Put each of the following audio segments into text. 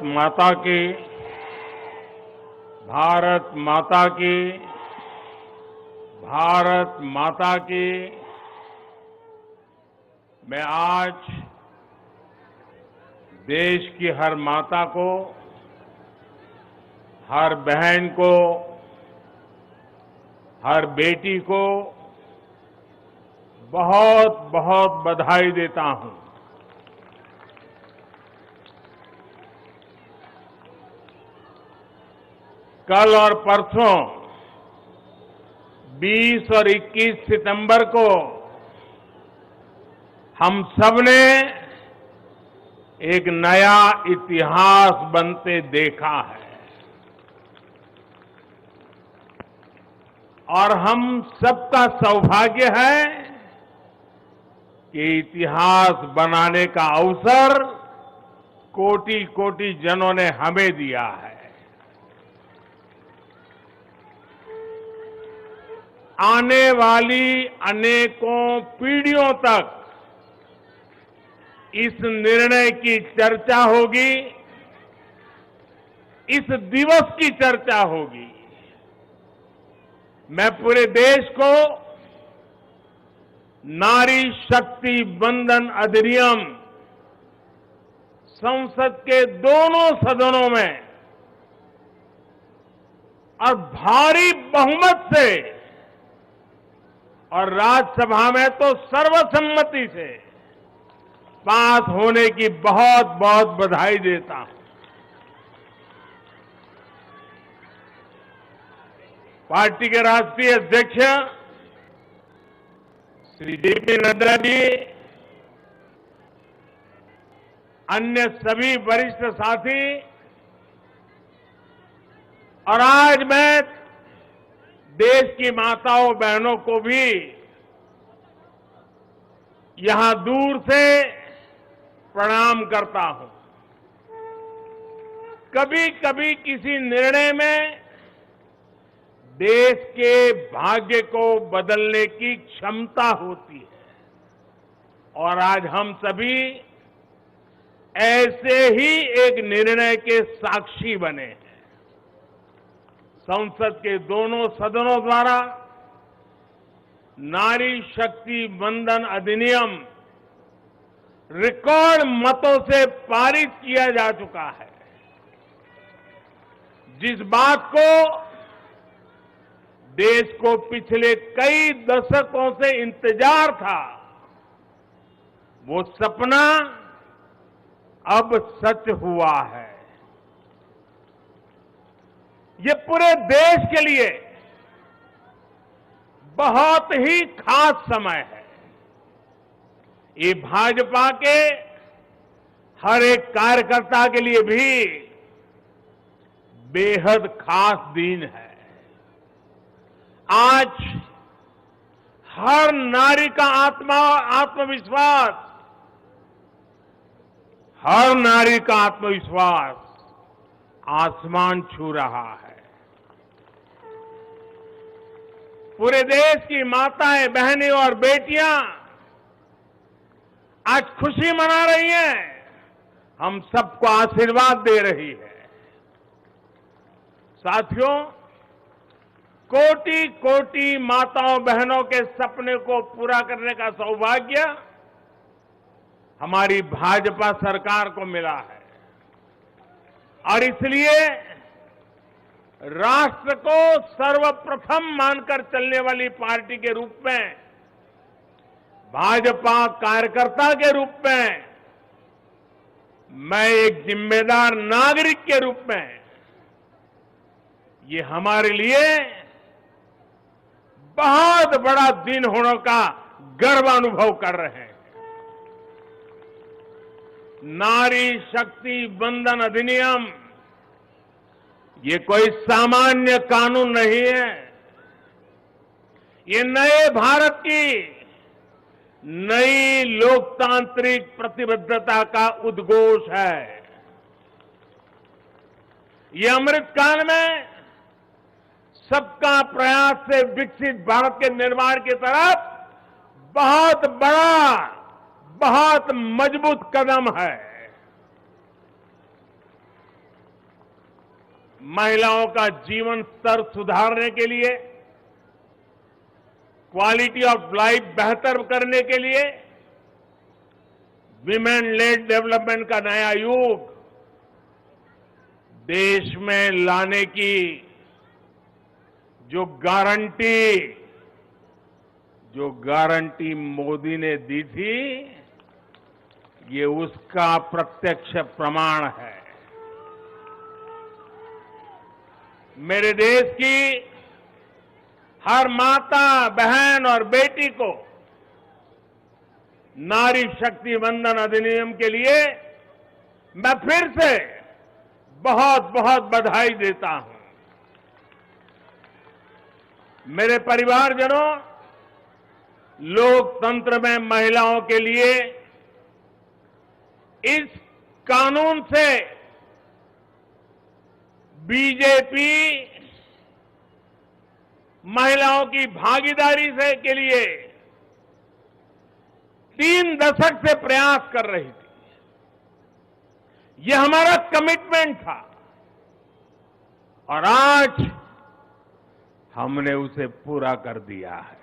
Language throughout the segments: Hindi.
माता की, भारत माता की, भारत माता की। मैं आज देश की हर माता को, हर बहन को, हर बेटी को बहुत बहुत बधाई देता हूं। कल और परसों 20 और 21 सितंबर को हम सबने एक नया इतिहास बनते देखा है और हम सबका सौभाग्य है कि इतिहास बनाने का अवसर कोटि कोटि जनों ने हमें दिया है। आने वाली अनेकों पीढ़ियों तक इस निर्णय की चर्चा होगी, इस दिवस की चर्चा होगी। मैं पूरे देश को नारी शक्ति वंदन अधिनियम संसद के दोनों सदनों में और भारी बहुमत से और राज्यसभा में तो सर्वसम्मति से पास होने की बहुत बहुत बधाई देता हूं। पार्टी के राष्ट्रीय अध्यक्ष श्री जेपी नड्डा जी, अन्य सभी वरिष्ठ साथी और आज मैं देश की माताओं बहनों को भी यहां दूर से प्रणाम करता हूं। कभी कभी किसी निर्णय में देश के भाग्य को बदलने की क्षमता होती है और आज हम सभी ऐसे ही एक निर्णय के साक्षी बने हैं। संसद के दोनों सदनों द्वारा नारी शक्ति वंदन अधिनियम रिकॉर्ड मतों से पारित किया जा चुका है। जिस बात को देश को पिछले कई दशकों से इंतजार था, वो सपना अब सच हुआ है। ये पूरे देश के लिए बहुत ही खास समय है। ये भाजपा के हर एक कार्यकर्ता के लिए भी बेहद खास दिन है। आज हर नारी का आत्मविश्वास, हर नारी का आत्मविश्वास आसमान छू रहा है। पूरे देश की माताएं, बहनें और बेटियां आज खुशी मना रही हैं, हम सबको आशीर्वाद दे रही है। साथियों, कोटि कोटि माताओं बहनों के सपने को पूरा करने का सौभाग्य हमारी भाजपा सरकार को मिला है और इसलिए राष्ट्र को सर्वप्रथम मानकर चलने वाली पार्टी के रूप में, भाजपा कार्यकर्ता के रूप में, मैं एक जिम्मेदार नागरिक के रूप में, ये हमारे लिए बहुत बड़ा दिन होने का गर्व अनुभव कर रहे हैं। नारी शक्ति वंदन अधिनियम ये कोई सामान्य कानून नहीं है। ये नए भारत की नई लोकतांत्रिक प्रतिबद्धता का उद्घोष है। ये अमृतकाल में सबका प्रयास से विकसित भारत के निर्माण की तरफ बहुत बड़ा, बहुत मजबूत कदम है। महिलाओं का जीवन स्तर सुधारने के लिए, क्वालिटी ऑफ लाइफ बेहतर करने के लिए विमेन लेड डेवलपमेंट का नया युग देश में लाने की जो गारंटी मोदी ने दी थी, ये उसका प्रत्यक्ष प्रमाण है। मेरे देश की हर माता, बहन और बेटी को नारी शक्ति वंदन अधिनियम के लिए मैं फिर से बहुत बहुत बधाई देता हूं। मेरे परिवारजनों, लोकतंत्र में महिलाओं के लिए इस कानून से बीजेपी महिलाओं की भागीदारी से के लिए 3 दशक से प्रयास कर रही थी। यह हमारा कमिटमेंट था और आज हमने उसे पूरा कर दिया है।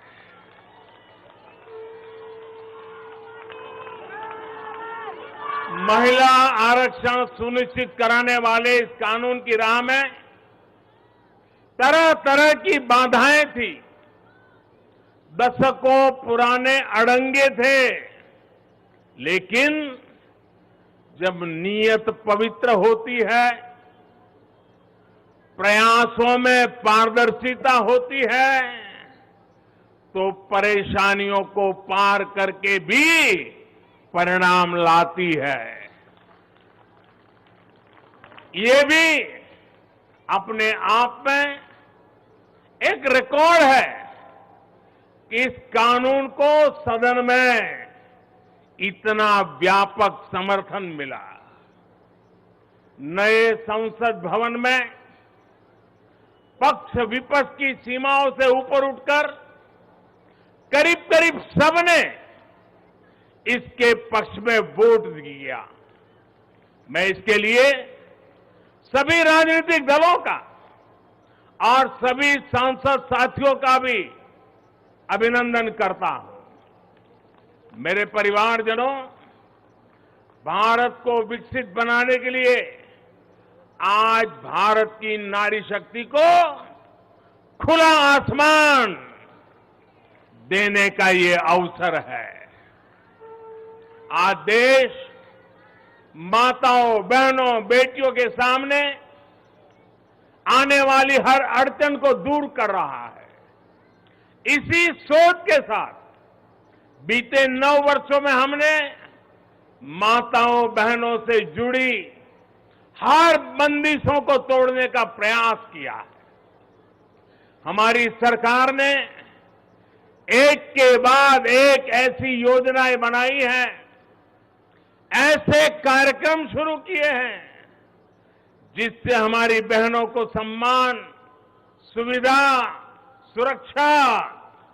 महिला आरक्षण सुनिश्चित कराने वाले इस कानून की राह में तरह तरह की बाधाएं थी, दशकों पुराने अड़ंगे थे, लेकिन जब नीयत पवित्र होती है, प्रयासों में पारदर्शिता होती है, तो परेशानियों को पार करके भी परिणाम लाती है। ये भी अपने आप में एक रिकॉर्ड है कि इस कानून को सदन में इतना व्यापक समर्थन मिला। नए संसद भवन में पक्ष विपक्ष की सीमाओं से ऊपर उठकर करीब करीब सबने इसके पक्ष में वोट दिया। मैं इसके लिए सभी राजनीतिक दलों का और सभी सांसद साथियों का भी अभिनंदन करता हूं। मेरे परिवारजनों, भारत को विकसित बनाने के लिए आज भारत की नारी शक्ति को खुला आसमान देने का ये अवसर है। आज देश माताओं, बहनों, बेटियों के सामने आने वाली हर अड़चन को दूर कर रहा है। इसी सोच के साथ बीते 9 वर्षों में हमने माताओं, बहनों से जुड़ी हर बंदिशों को तोड़ने का प्रयास किया है। हमारी सरकार ने एक के बाद एक ऐसी योजनाएं बनाई हैं, ऐसे कार्यक्रम शुरू किए हैं जिससे हमारी बहनों को सम्मान, सुविधा, सुरक्षा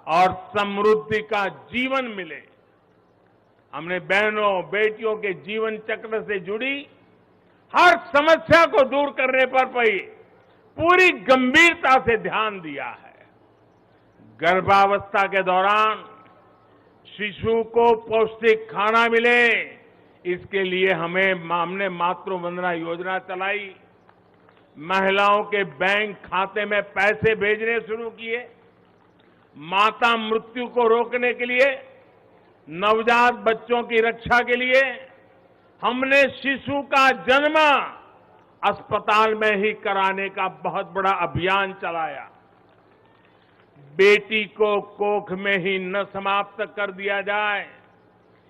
और समृद्धि का जीवन मिले। हमने बहनों, बेटियों के जीवन चक्र से जुड़ी हर समस्या को दूर करने पर पूरी गंभीरता से ध्यान दिया है। गर्भावस्था के दौरान शिशु को पौष्टिक खाना मिले, इसके लिए हमने मातृ वंदना योजना चलाई। महिलाओं के बैंक खाते में पैसे भेजने शुरू किए। माता मृत्यु को रोकने के लिए, नवजात बच्चों की रक्षा के लिए हमने शिशु का जन्म अस्पताल में ही कराने का बहुत बड़ा अभियान चलाया। बेटी को कोख में ही न समाप्त कर दिया जाए,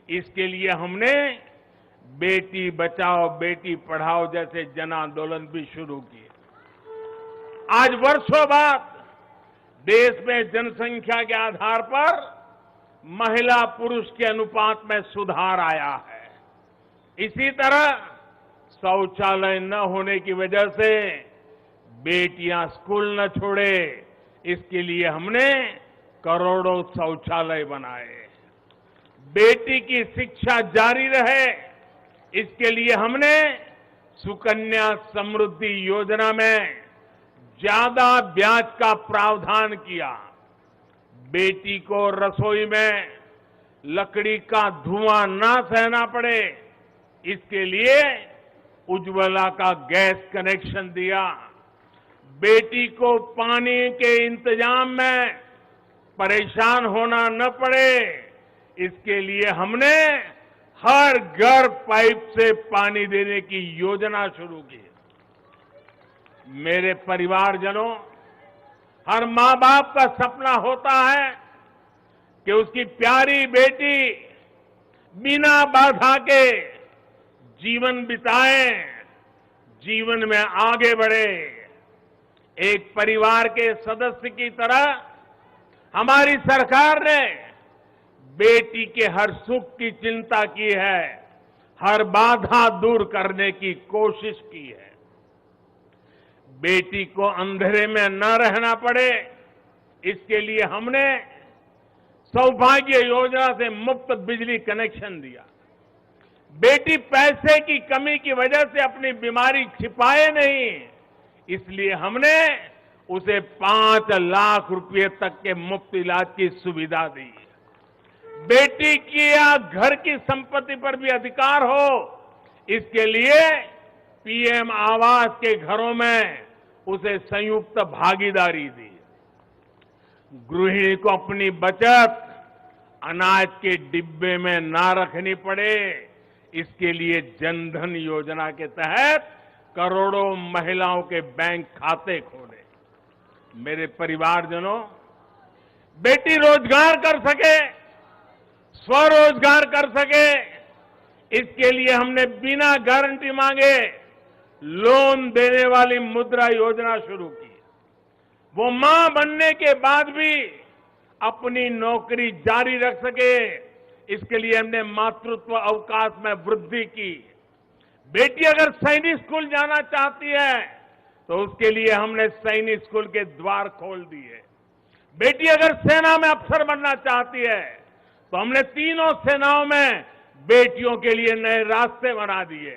इसके लिए हमने बेटी बचाओ बेटी पढ़ाओ जैसे जन आंदोलन भी शुरू किए। आज वर्षों बाद देश में जनसंख्या के आधार पर महिला पुरुष के अनुपात में सुधार आया है। इसी तरह शौचालय न होने की वजह से बेटियां स्कूल न छोड़े, इसके लिए हमने करोड़ों शौचालय बनाए। बेटी की शिक्षा जारी रहे, इसके लिए हमने सुकन्या समृद्धि योजना में ज्यादा ब्याज का प्रावधान किया। बेटी को रसोई में लकड़ी का धुआं ना सहना पड़े, इसके लिए उज्ज्वला का गैस कनेक्शन दिया। बेटी को पानी के इंतजाम में परेशान होना न पड़े, इसके लिए हमने हर घर पाइप से पानी देने की योजना शुरू की। मेरे परिवारजनों, हर मां बाप का सपना होता है कि उसकी प्यारी बेटी बिना बाधा के जीवन बिताए, जीवन में आगे बढ़े। एक परिवार के सदस्य की तरह हमारी सरकार ने बेटी के हर सुख की चिंता की है, हर बाधा दूर करने की कोशिश की है। बेटी को अंधेरे में न रहना पड़े, इसके लिए हमने सौभाग्य योजना से मुफ्त बिजली कनेक्शन दिया। बेटी पैसे की कमी की वजह से अपनी बीमारी छिपाए नहीं, इसलिए हमने उसे 5 लाख रुपए तक के मुफ्त इलाज की सुविधा दी। बेटी की या घर की संपत्ति पर भी अधिकार हो, इसके लिए पीएम आवास के घरों में उसे संयुक्त भागीदारी दी। गृहिणी को अपनी बचत अनाज के डिब्बे में ना रखनी पड़े, इसके लिए जनधन योजना के तहत करोड़ों महिलाओं के बैंक खाते खोले। मेरे परिवारजनों, बेटी रोजगार कर सके, स्वरोजगार कर सके, इसके लिए हमने बिना गारंटी मांगे लोन देने वाली मुद्रा योजना शुरू की। वो मां बनने के बाद भी अपनी नौकरी जारी रख सके, इसके लिए हमने मातृत्व अवकाश में वृद्धि की। बेटी अगर सैनिक स्कूल जाना चाहती है तो उसके लिए हमने सैनिक स्कूल के द्वार खोल दिए। बेटी अगर सेना में अफसर बनना चाहती है तो हमने तीनों सेनाओं में बेटियों के लिए नए रास्ते बना दिए।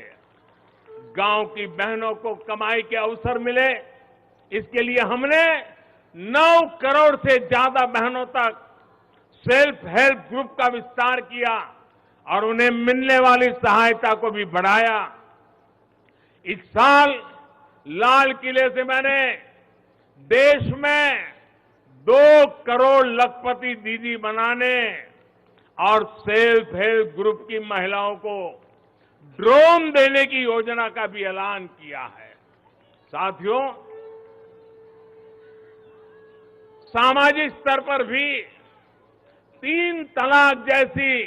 गांव की बहनों को कमाई के अवसर मिले, इसके लिए हमने 9 करोड़ से ज्यादा बहनों तक सेल्फ हेल्प ग्रुप का विस्तार किया और उन्हें मिलने वाली सहायता को भी बढ़ाया। इस साल लाल किले से मैंने देश में 2 करोड़ लखपति दीदी बनाने और सेल्फ हेल्प ग्रुप की महिलाओं को ड्रोन देने की योजना का भी ऐलान किया है। साथियों, सामाजिक स्तर पर भी 3 तलाक जैसी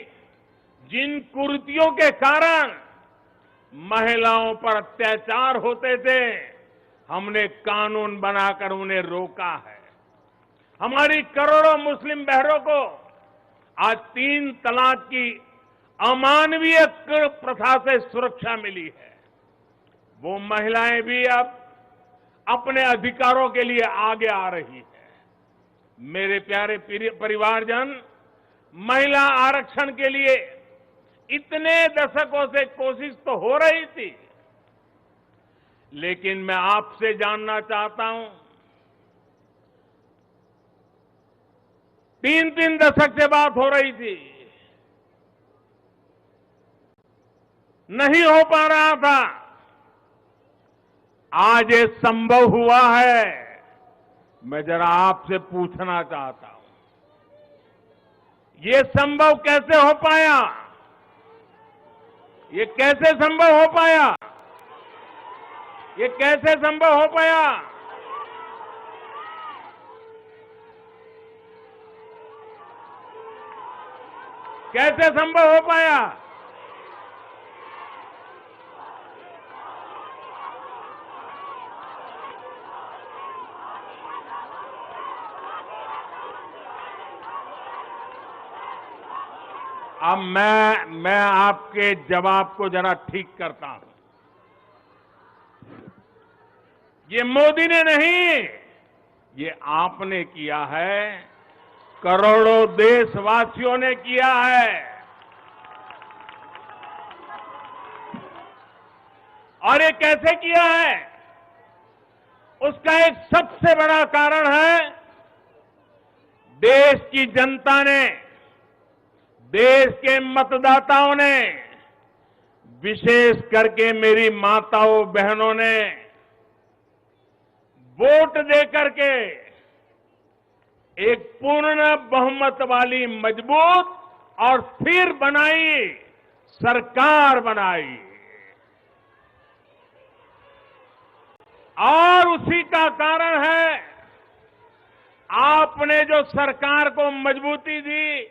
जिन कुरीतियों के कारण महिलाओं पर अत्याचार होते थे, हमने कानून बनाकर उन्हें रोका है। हमारी करोड़ों मुस्लिम बहनों को आज 3 तलाक की अमानवीय प्रथा से सुरक्षा मिली है। वो महिलाएं भी अब अपने अधिकारों के लिए आगे आ रही है। मेरे प्यारे परिवारजन, महिला आरक्षण के लिए इतने दशकों से कोशिश तो हो रही थी, लेकिन मैं आपसे जानना चाहता हूं, 3 दशक से बात हो रही थी, नहीं हो पा रहा था। आज ये संभव हुआ है। मैं जरा आपसे पूछना चाहता हूं, ये संभव कैसे हो पाया? ये कैसे संभव हो पाया? ये कैसे संभव हो पाया? कैसे संभव हो पाया? अब मैं आपके जवाब को जरा ठीक करता हूं। ये मोदी ने नहीं, ये आपने किया है, करोड़ों देशवासियों ने किया है। और ये कैसे किया है? उसका एक सबसे बड़ा कारण है देश की जनता ने, देश के मतदाताओं ने, विशेष करके मेरी माताओं बहनों ने वोट देकर के एक पूर्ण बहुमत वाली मजबूत और स्थिर बनाई सरकार बनाई। और उसी का कारण है आपने जो सरकार को मजबूती दी,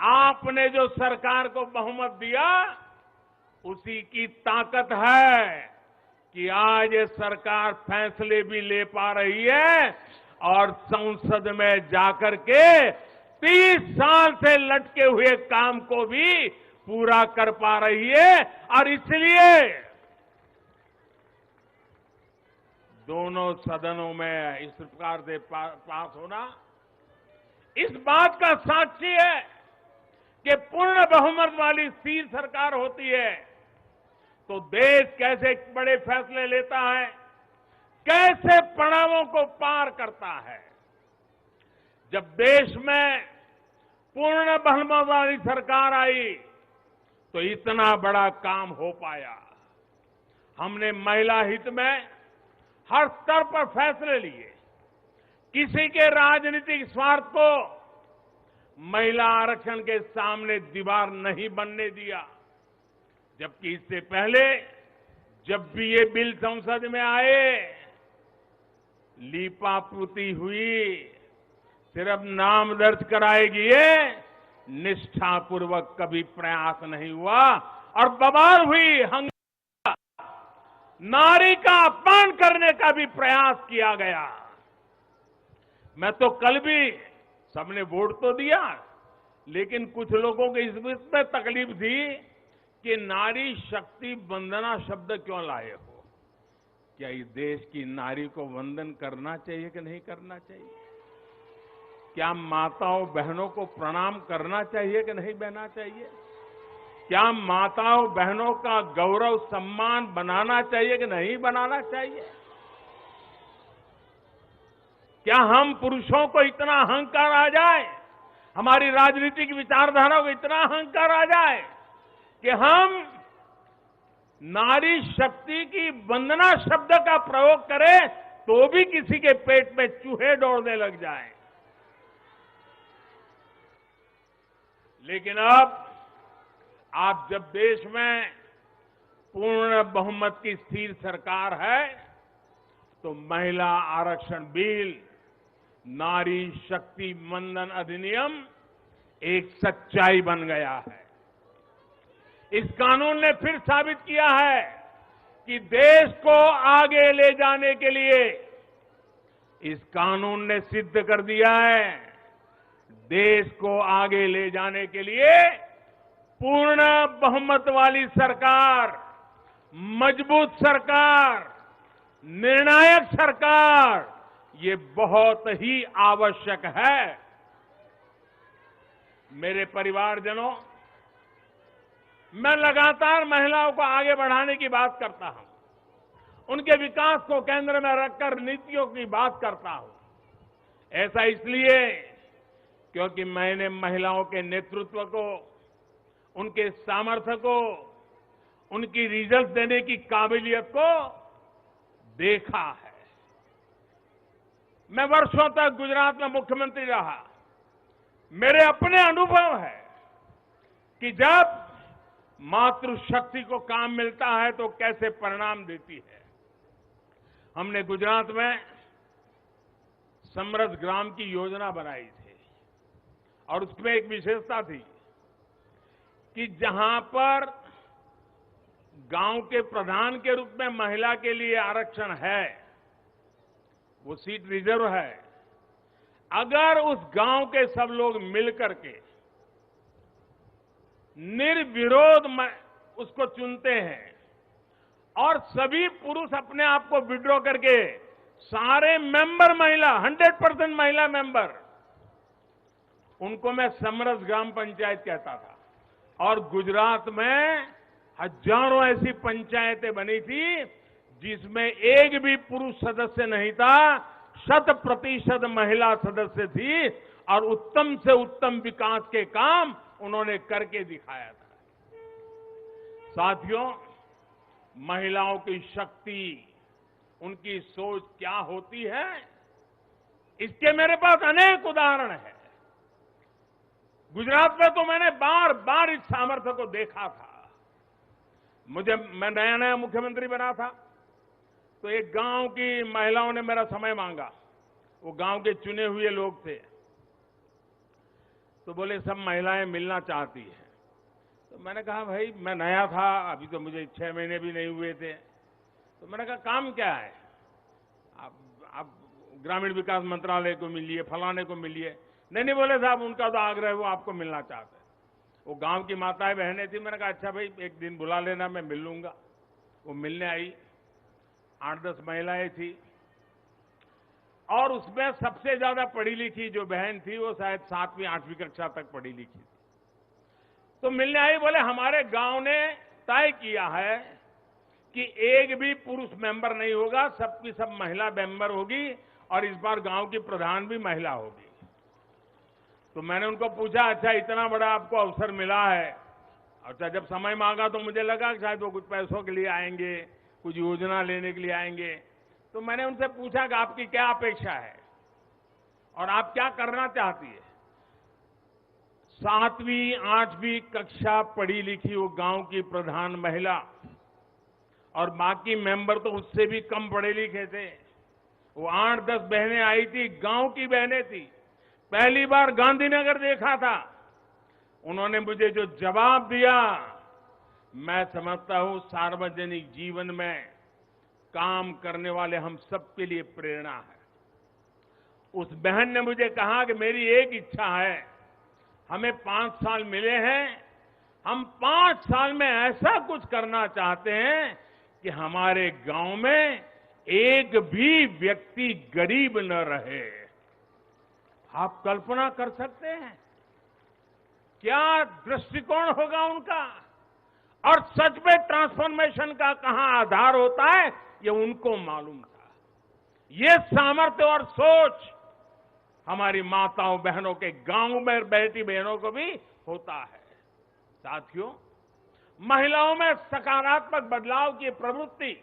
आपने जो सरकार को बहुमत दिया, उसी की ताकत है कि आज ये सरकार फैसले भी ले पा रही है और संसद में जाकर के 30 साल से लटके हुए काम को भी पूरा कर पा रही है। और इसलिए दोनों सदनों में इस प्रकार से पास होना इस बात का साक्षी है कि पूर्ण बहुमत वाली स्थिर सरकार होती है तो देश कैसे बड़े फैसले लेता है, कैसे पड़ावों को पार करता है। जब देश में पूर्ण बहुमत वाली सरकार आई तो इतना बड़ा काम हो पाया। हमने महिला हित में हर स्तर पर फैसले लिए, किसी के राजनीतिक स्वार्थ को महिला आरक्षण के सामने दीवार नहीं बनने दिया। जबकि इससे पहले जब भी ये बिल संसद में आए, लीपापोती हुई, सिर्फ नाम दर्ज कराएगी ये, निष्ठापूर्वक कभी प्रयास नहीं हुआ और बवाल हुई, नारी का अपमान करने का भी प्रयास किया गया। मैं तो कल भी, सबने वोट तो दिया, लेकिन कुछ लोगों को इस में तकलीफ थी कि नारी शक्ति वंदना शब्द क्यों लाए हो। क्या इस देश की नारी को वंदन करना चाहिए कि नहीं करना चाहिए? क्या माताओं बहनों को प्रणाम करना चाहिए कि नहीं बहना चाहिए? क्या माताओं बहनों का गौरव सम्मान बनाना चाहिए कि नहीं बनाना चाहिए? क्या हम पुरुषों को इतना अहंकार आ जाए, हमारी राजनीतिक विचारधारा को इतना अहंकार आ जाए कि हम नारी शक्ति की वंदना शब्द का प्रयोग करें तो भी किसी के पेट में चूहे दौड़ने लग जाएं? लेकिन अब आप जब देश में पूर्ण बहुमत की स्थिर सरकार है तो महिला आरक्षण बिल, नारी शक्ति वंदन अधिनियम एक सच्चाई बन गया है। इस कानून ने फिर साबित किया है कि देश को आगे ले जाने के लिए, इस कानून ने सिद्ध कर दिया है, देश को आगे ले जाने के लिए पूर्ण बहुमत वाली सरकार, मजबूत सरकार, निर्णायक सरकार, ये बहुत ही आवश्यक है। मेरे परिवारजनों, मैं लगातार महिलाओं को आगे बढ़ाने की बात करता हूं, उनके विकास को केंद्र में रखकर नीतियों की बात करता हूं। ऐसा इसलिए क्योंकि मैंने महिलाओं के नेतृत्व को, उनके सामर्थ्य को, उनकी रिजल्ट देने की काबिलियत को देखा है। मैं वर्षों तक गुजरात में मुख्यमंत्री रहा। मेरे अपने अनुभव है कि जब मातृशक्ति को काम मिलता है तो कैसे परिणाम देती है। हमने गुजरात में समृद्ध ग्राम की योजना बनाई थी और उसमें एक विशेषता थी कि जहां पर गांव के प्रधान के रूप में महिला के लिए आरक्षण है, वो सीट रिजर्व है, अगर उस गांव के सब लोग मिलकर के निर्विरोध उसको चुनते हैं और सभी पुरुष अपने आप को विड्रॉ करके सारे मेंबर महिला, 100% महिला मेंबर, उनको मैं समरस ग्राम पंचायत कहता था। और गुजरात में हजारों ऐसी पंचायतें बनी थी जिसमें एक भी पुरुष सदस्य नहीं था, 100% महिला सदस्य थी और उत्तम से उत्तम विकास के काम उन्होंने करके दिखाया था। साथियों, महिलाओं की शक्ति, उनकी सोच क्या होती है, इसके मेरे पास अनेक उदाहरण हैं। गुजरात में तो मैंने बार बार इस सामर्थ्य को देखा था। मैं नया नया मुख्यमंत्री बना था, तो एक गांव की महिलाओं ने मेरा समय मांगा। वो गांव के चुने हुए लोग थे, तो बोले सब महिलाएं मिलना चाहती हैं। तो मैंने कहा भाई मैं नया था, अभी तो मुझे 6 महीने भी नहीं हुए थे। तो मैंने कहा काम क्या है, आप ग्रामीण विकास मंत्रालय को मिलिए, फलाने को मिलिए। नहीं बोले साहब उनका तो आग्रह है, वो आपको मिलना चाहते हैं। वो गांव की माताएं बहनें थी। मैंने कहा अच्छा भाई एक दिन बुला लेना, मैं मिल लूंगा। वो मिलने आई, 8-10 महिलाएं थी और उसमें सबसे ज्यादा पढ़ी लिखी जो बहन थी वो शायद 7वीं 8वीं कक्षा तक पढ़ी लिखी थी। तो मिलने आई, बोले हमारे गांव ने तय किया है कि एक भी पुरुष मेंबर नहीं होगा, सबकी सब महिला मेंबर होगी और इस बार गांव की प्रधान भी महिला होगी। तो मैंने उनको पूछा अच्छा इतना बड़ा आपको अवसर मिला है। अच्छा जब समय मांगा तो मुझे लगा कि शायद वो कुछ पैसों के लिए आएंगे, कुछ योजना लेने के लिए आएंगे। तो मैंने उनसे पूछा कि आपकी क्या अपेक्षा है और आप क्या करना चाहती है। 7वीं 8वीं कक्षा पढ़ी लिखी वो गांव की प्रधान महिला और बाकी मेंबर तो उससे भी कम पढ़े लिखे थे। वो 8-10 बहनें आई थी, गांव की बहनें थी। पहली बार गांधीनगर देखा था। उन्होंने मुझे जो जवाब दिया, मैं समझता हूं सार्वजनिक जीवन में काम करने वाले हम सबके लिए प्रेरणा है। उस बहन ने मुझे कहा कि मेरी एक इच्छा है, हमें 5 साल मिले हैं, हम 5 साल में ऐसा कुछ करना चाहते हैं कि हमारे गांव में एक भी व्यक्ति गरीब न रहे। आप कल्पना कर सकते हैं क्या दृष्टिकोण होगा उनका। और सच में ट्रांसफॉर्मेशन का कहां आधार होता है ये उनको मालूम था। ये सामर्थ्य और सोच हमारी माताओं बहनों के गांव में बैठी बहनों को भी होता है। साथियों, महिलाओं में सकारात्मक बदलाव की प्रवृत्ति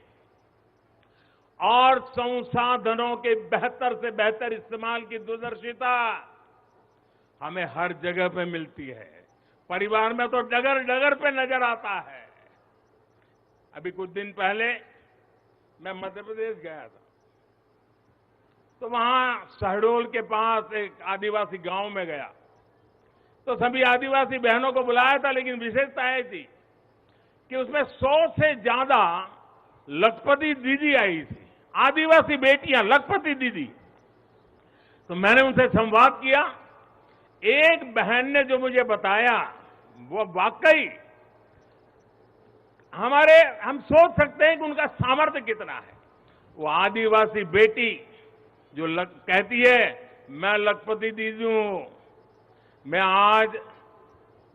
और संसाधनों के बेहतर से बेहतर इस्तेमाल की दूरदर्शिता हमें हर जगह पे मिलती है। परिवार में तो डगर डगर पे नजर आता है। अभी कुछ दिन पहले मैं मध्य प्रदेश गया था, तो वहां शहडोल के पास एक आदिवासी गांव में गया, तो सभी आदिवासी बहनों को बुलाया था, लेकिन विशेषता यह थी कि उसमें 100 से ज्यादा लखपति दीदी आई थी, आदिवासी बेटियां लखपति दीदी। तो मैंने उनसे संवाद किया। एक बहन ने जो मुझे बताया वो वाकई हम सोच सकते हैं कि उनका सामर्थ्य कितना है। वो आदिवासी बेटी जो कहती है मैं लखपति दीदी हूं, मैं आज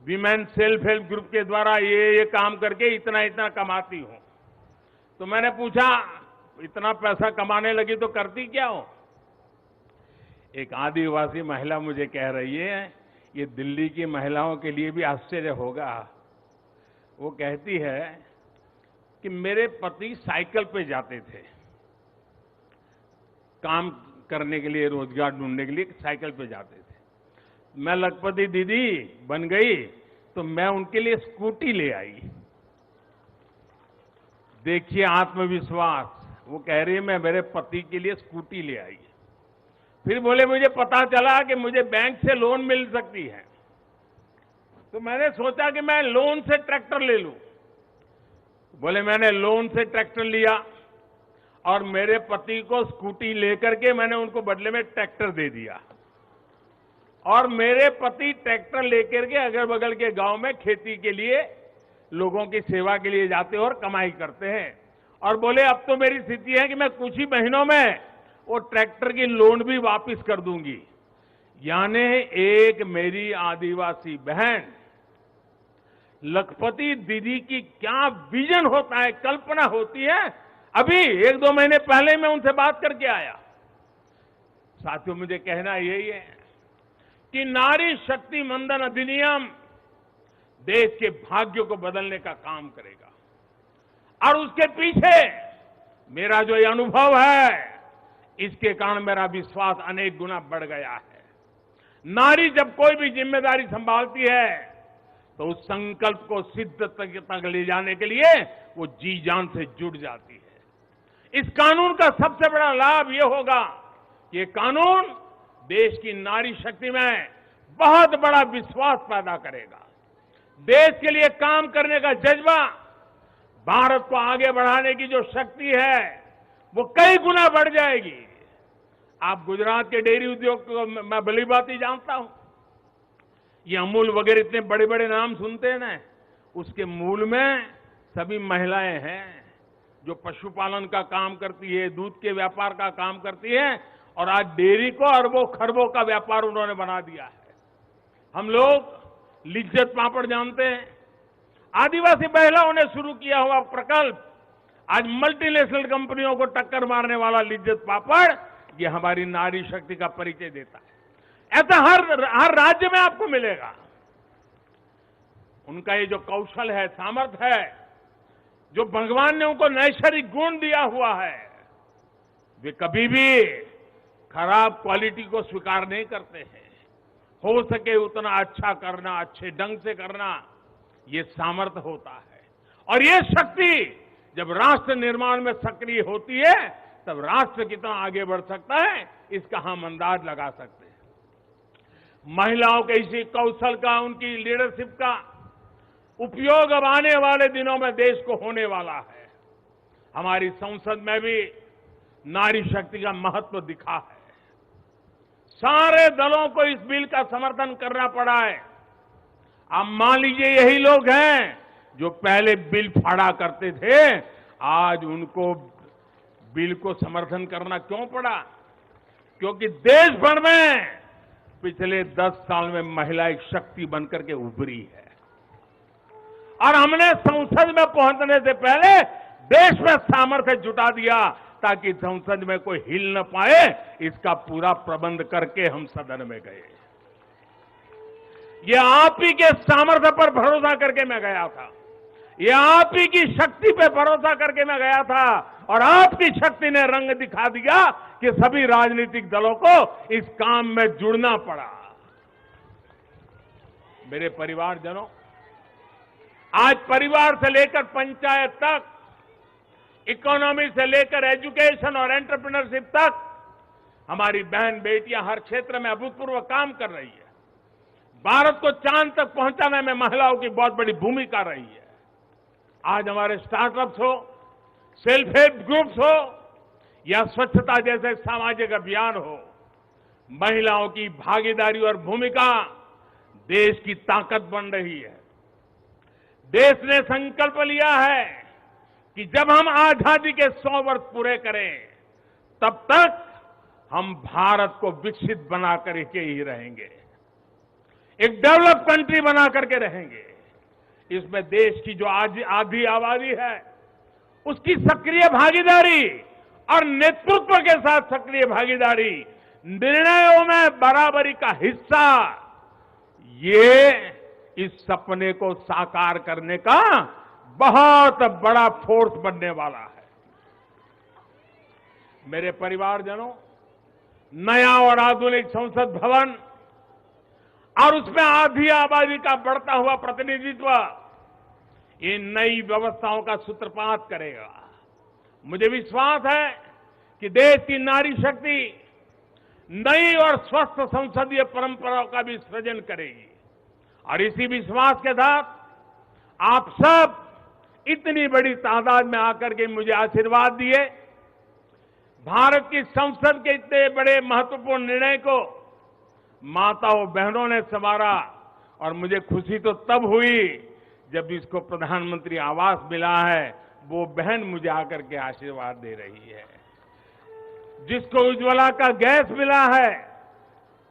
विमेन सेल्फ हेल्प ग्रुप के द्वारा ये काम करके इतना इतना कमाती हूं। तो मैंने पूछा इतना पैसा कमाने लगी तो करती क्या हो। एक आदिवासी महिला मुझे कह रही है, ये दिल्ली की महिलाओं के लिए भी आश्चर्य होगा। वो कहती है कि मेरे पति साइकिल पे जाते थे काम करने के लिए, रोजगार ढूंढने के लिए साइकिल पे जाते थे। मैं लखपति दीदी बन गई तो मैं उनके लिए स्कूटी ले आई। देखिए आत्मविश्वास। वो कह रही है मैं मेरे पति के लिए स्कूटी ले आई। फिर बोले मुझे पता चला कि मुझे बैंक से लोन मिल सकती है, तो मैंने सोचा कि मैं लोन से ट्रैक्टर ले लूं। बोले मैंने लोन से ट्रैक्टर लिया और मेरे पति को स्कूटी लेकर के मैंने उनको बदले में ट्रैक्टर दे दिया। और मेरे पति ट्रैक्टर लेकर के अगल बगल के गांव में खेती के लिए लोगों की सेवा के लिए जाते हैं और कमाई करते हैं। और बोले अब तो मेरी स्थिति है कि मैं कुछ ही महीनों में वो ट्रैक्टर की लोन भी वापस कर दूंगी। यानी एक मेरी आदिवासी बहन लखपति दीदी की क्या विजन होता है, कल्पना होती है, अभी 1-2 महीने पहले मैं उनसे बात करके आया। साथियों, मुझे कहना यही है कि नारी शक्ति मंदन अधिनियम देश के भाग्य को बदलने का काम करेगा। और उसके पीछे मेरा जो ये अनुभव है, इसके कारण मेरा विश्वास अनेक गुना बढ़ गया है। नारी जब कोई भी जिम्मेदारी संभालती है तो उस संकल्प को सिद्ध तक ले जाने के लिए वो जी जान से जुट जाती है। इस कानून का सबसे बड़ा लाभ ये होगा कि ये कानून देश की नारी शक्ति में बहुत बड़ा विश्वास पैदा करेगा। देश के लिए काम करने का जज्बा, भारत को आगे बढ़ाने की जो शक्ति है वो कई गुना बढ़ जाएगी। आप गुजरात के डेयरी उद्योग को मैं भली बात ही जानता हूं। ये अमूल वगैरह इतने बड़े बड़े नाम सुनते हैं ना, उसके मूल में सभी महिलाएं हैं जो पशुपालन का काम करती है, दूध के व्यापार का काम करती है, और आज डेयरी को अरबों खरबों का व्यापार उन्होंने बना दिया है। हम लोग लिज्जत पापड़ जानते हैं, आदिवासी महिलाओं ने शुरू किया हुआ प्रकल्प आज मल्टीनेशनल कंपनियों को टक्कर मारने वाला लिज्जत पापड़, ये हमारी नारी शक्ति का परिचय देता है। ऐसा हर राज्य में आपको मिलेगा। उनका ये जो कौशल है, सामर्थ्य है, जो भगवान ने उनको नैसर्गिक गुण दिया हुआ है, वे कभी भी खराब क्वालिटी को स्वीकार नहीं करते हैं। हो सके उतना अच्छा करना, अच्छे ढंग से करना, ये सामर्थ्य होता है। और ये शक्ति जब राष्ट्र निर्माण में सक्रिय होती है तब राष्ट्र कितना आगे बढ़ सकता है, इसका हम अंदाज लगा सकते हैं। महिलाओं के इसी कौशल का, उनकी लीडरशिप का उपयोग अब आने वाले दिनों में देश को होने वाला है। हमारी संसद में भी नारी शक्ति का महत्व दिखा है। सारे दलों को इस बिल का समर्थन करना पड़ा है। आप मान लीजिए यही लोग हैं जो पहले बिल फाड़ा करते थे, आज उनको बिल को समर्थन करना क्यों पड़ा? क्योंकि देश भर में पिछले 10 साल में महिला एक शक्ति बनकर के उभरी है। और हमने संसद में पहुंचने से पहले देश में सामर्थ्य जुटा दिया ताकि संसद में कोई हिल न पाए, इसका पूरा प्रबंध करके हम सदन में गए। ये आप ही के सामर्थ्य पर भरोसा करके मैं गया था, ये आप ही की शक्ति पे भरोसा करके मैं गया था, और आपकी शक्ति ने रंग दिखा दिया कि सभी राजनीतिक दलों को इस काम में जुड़ना पड़ा। मेरे परिवारजनों, आज परिवार से लेकर पंचायत तक, इकोनॉमी से लेकर एजुकेशन और एंटरप्रेन्योरशिप तक हमारी बहन बेटियां हर क्षेत्र में अभूतपूर्व काम कर रही है। भारत को चांद तक पहुंचाने में महिलाओं की बहुत बड़ी भूमिका रही है। आज हमारे स्टार्टअप्स हो, सेल्फ हेल्प ग्रुप्स हो या स्वच्छता जैसे सामाजिक अभियान हो, महिलाओं की भागीदारी और भूमिका देश की ताकत बन रही है। देश ने संकल्प लिया है कि जब हम आजादी के 100 वर्ष पूरे करें तब तक हम भारत को विकसित बना करके ही रहेंगे, एक डेवलप कंट्री बना करके रहेंगे। इसमें देश की जो आधी आबादी है उसकी सक्रिय भागीदारी और नेतृत्व के साथ सक्रिय भागीदारी, निर्णयों में बराबरी का हिस्सा, ये इस सपने को साकार करने का बहुत बड़ा फोर्स बनने वाला है। मेरे परिवारजनों, नया और आधुनिक संसद भवन और उसमें आधी आबादी का बढ़ता हुआ प्रतिनिधित्व इन नई व्यवस्थाओं का सूत्रपात करेगा। मुझे विश्वास है कि देश की नारी शक्ति नई और स्वस्थ संसदीय परंपराओं का भी सृजन करेगी। और इसी विश्वास के साथ आप सब इतनी बड़ी तादाद में आकर के मुझे आशीर्वाद दिए। भारत की संसद के इतने बड़े महत्वपूर्ण निर्णय को माताओं बहनों ने संवारा, और मुझे खुशी तो तब हुई जब इसको प्रधानमंत्री आवास मिला है, वो बहन मुझे आकर के आशीर्वाद दे रही है। जिसको उज्ज्वला का गैस मिला है,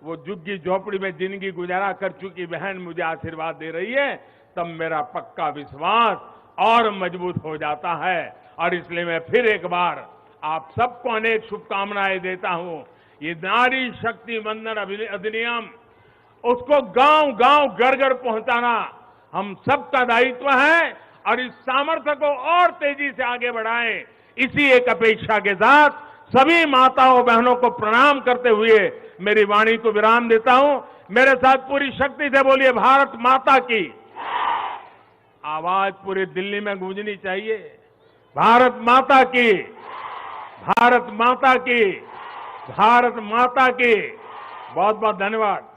वो झुग्गी झोपड़ी में जिंदगी गुजारा कर चुकी बहन मुझे आशीर्वाद दे रही है, तब मेरा पक्का विश्वास और मजबूत हो जाता है और इसलिए मैं फिर एक बार आप सबको अनेक शुभकामनाएं देता हूं। ये नारी शक्ति वंदन अधिनियम, उसको गांव गांव घर घर पहुंचाना हम सबका दायित्व है और इस सामर्थ्य को और तेजी से आगे बढ़ाएं। इसी एक अपेक्षा के साथ सभी माताओं बहनों को प्रणाम करते हुए मेरी वाणी को विराम देता हूं। मेरे साथ पूरी शक्ति से बोलिए, भारत माता की। आवाज पूरी दिल्ली में गूंजनी चाहिए, भारत माता की, भारत माता की, भारत माता की। बहुत बहुत धन्यवाद।